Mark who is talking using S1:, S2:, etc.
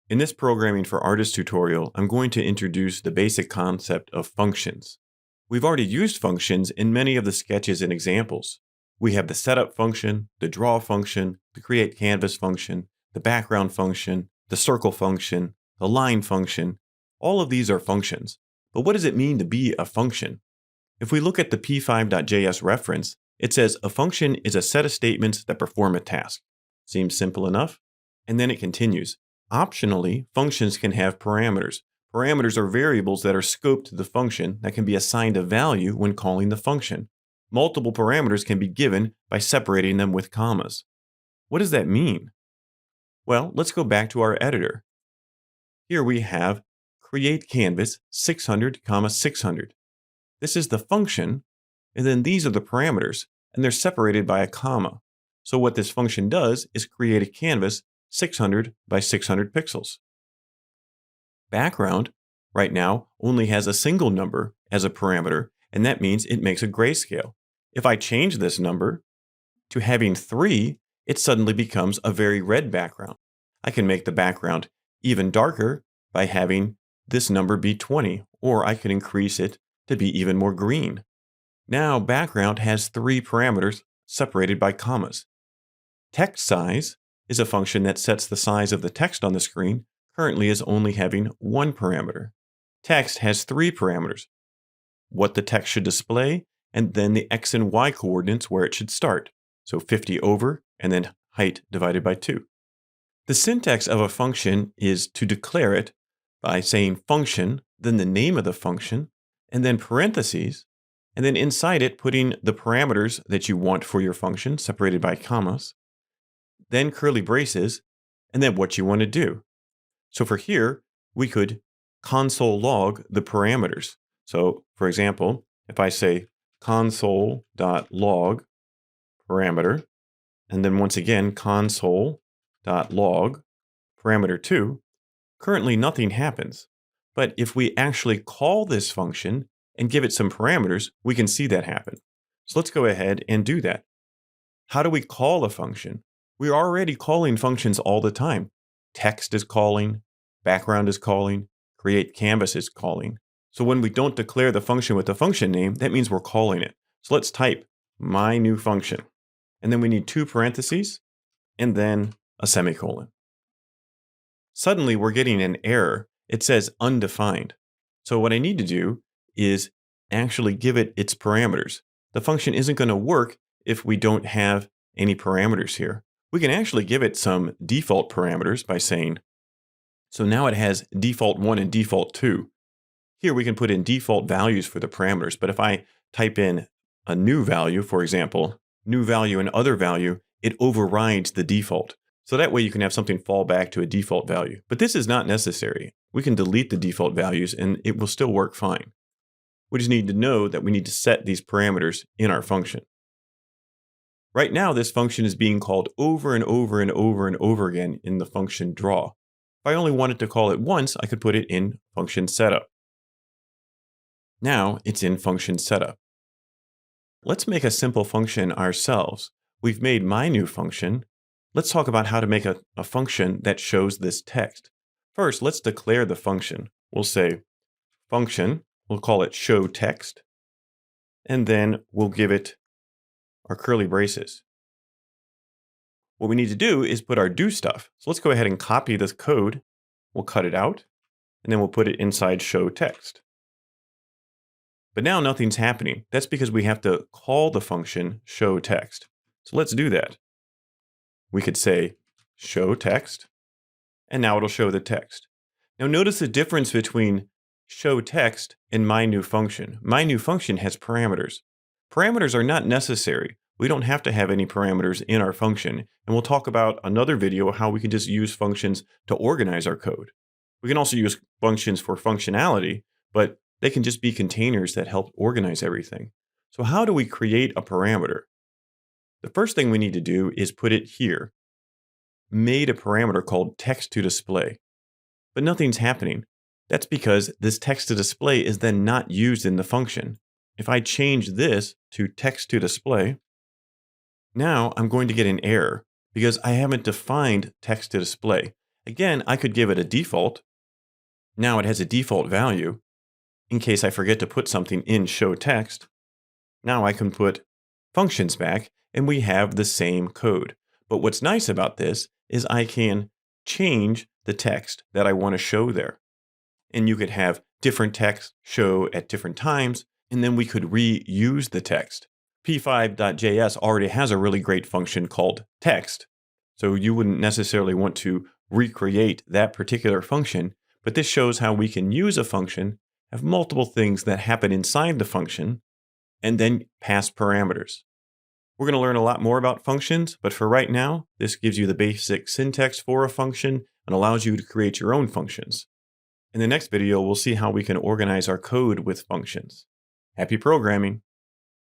S1: In this Programming for Artists tutorial, I'm going to introduce the basic concept of functions. We've already used functions in many of the sketches and examples. We have the setup function, the draw function, the createCanvas function, the background function, the circle function, the line function. All of these are functions. But what does it mean to be a function? If we look at the p5.js reference, it says a function is a set of statements that perform a task. Seems simple enough? And then it continues. Optionally, functions can have parameters. Parameters are variables that are scoped to the function that can be assigned a value when calling the function. Multiple parameters can be given by separating them with commas. What does that mean? Well, let's go back to our editor. Here we have createCanvas 600, 600. This is the function, and then these are the parameters, and they're separated by a comma. So what this function does is create a canvas 600 by 600 pixels. Background, right now, only has a single number as a parameter, and that means it makes a grayscale. If I change this number to having 3, it suddenly becomes a very red background. I can make the background even darker by having this number be 20, or I can increase it to be even more green. Now, background has 3 parameters separated by commas. Text size is a function that sets the size of the text on the screen, currently is only having 1 parameter. Text has 3 parameters: what the text should display, and then the x and y coordinates where it should start. So 50 over, and then height divided by 2. The syntax of a function is to declare it by saying function, then the name of the function, and then parentheses, and then inside it putting the parameters that you want for your function separated by commas, then curly braces, and then what you want to do. So for here, we could console log the parameters. So for example, if I say console.log parameter, and then once again console.log parameter 2, currently nothing happens. But if we actually call this function and give it some parameters, we can see that happen. So let's go ahead and do that. How do we call a function? We're already calling functions all the time. Text is calling, background is calling, createCanvas is calling. So when we don't declare the function with the function name, that means we're calling it. So let's type my new function. And then we need 2 parentheses and then a semicolon. Suddenly we're getting an error. It says undefined. So what I need to do is actually give it its parameters. The function isn't going to work if we don't have any parameters here. We can actually give it some default parameters by saying, so now it has default 1 and default 2. Here we can put in default values for the parameters, but if I type in a new value, for example, new value and other value, it overrides the default. So that way you can have something fall back to a default value. But this is not necessary. We can delete the default values and it will still work fine. We just need to know that we need to set these parameters in our function. Right now, this function is being called over and over and over and over again in the function draw. If I only wanted to call it once, I could put it in function setup. Now it's in function setup. Let's make a simple function ourselves. We've made my new function. Let's talk about how to make a function that shows this text. First, let's declare the function. We'll say function, we'll call it show text, and then we'll give it our curly braces. What we need to do is put our do stuff. So let's go ahead and copy this code. We'll cut it out, and then we'll put it inside show text. But now nothing's happening. That's because we have to call the function show text. So let's do that. We could say show text, and now it'll show the text. Now notice the difference between show text and my new function. My new function has parameters. Parameters are not necessary. We don't have to have any parameters in our function, and we'll talk about another video how we can just use functions to organize our code. We can also use functions for functionality, but they can just be containers that help organize everything. So how do we create a parameter? The first thing we need to do is put it here. Made a parameter called text to display. But nothing's happening. That's because this text to display is then not used in the function. If I change this to text to display, now I'm going to get an error because I haven't defined text to display. Again, I could give it a default. Now it has a default value. In case I forget to put something in show text, now I can put functions back and we have the same code. But what's nice about this is I can change the text that I want to show there. And you could have different text show at different times, and then we could reuse the text. P5.js already has a really great function called text, so you wouldn't necessarily want to recreate that particular function, but this shows how we can use a function, have multiple things that happen inside the function, and then pass parameters. We're going to learn a lot more about functions, but for right now, this gives you the basic syntax for a function and allows you to create your own functions. In the next video, we'll see how we can organize our code with functions. Happy programming!